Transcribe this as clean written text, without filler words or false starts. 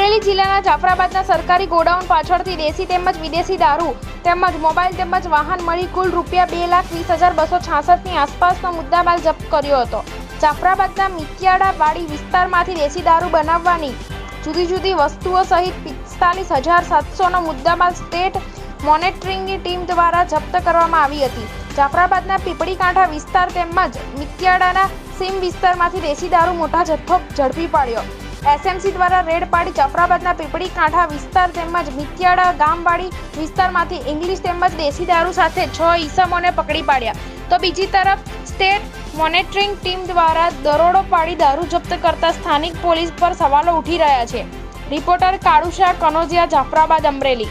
અમરેલી જિલ્લાના જાફરાબાદના સરકારી ગોડાઉન પાછળથી દેશી તેમજ વિદેશી દારૂ તેમજ મોબાઈલ તેમજ વાહન મળી કુલ ₹2,20,266ની આસપાસનો મુદ્દામાલ જપ્ત કર્યો હતો। જાફરાબાદના મિતિયાળા વાડી વિસ્તારમાંથી દેશી દારૂ બનાવવાની જુદી જુદી વસ્તુઓ સહિત 45,700નો મુદ્દામાલ સ્ટેટ મોનિટરિંગની ટીમ દ્વારા જપ્ત કરવામાં આવી હતી। જાફરાબાદના પીપળીકાંઠા વિસ્તાર તેમજ મિતિયાળાના સીમ વિસ્તારમાંથી દેશી દારૂ મોટા જથ્થો ઝડપી પાડ્યો। એસએમસી દ્વારા રેડ પાડી જાફરાબાદના પીપળીકાંઠા વિસ્તાર તેમજ મિતિયાળા ગામવાડી વિસ્તારમાંથી ઇંગ્લિશ તેમજ દેશી દારૂ સાથે 6 ઈસમોને પકડી પાડ્યા। તો બીજી તરફ સ્ટેટ મોનિટરિંગ ટીમ દ્વારા દરોડો પાડી દારૂ જપ્ત કરતા સ્થાનિક પોલીસ પર સવાલો ઉઠી રહ્યા છે। રિપોર્ટર કાળુ શાહ, કનોજિયા, જાફરાબાદ, અમરેલી।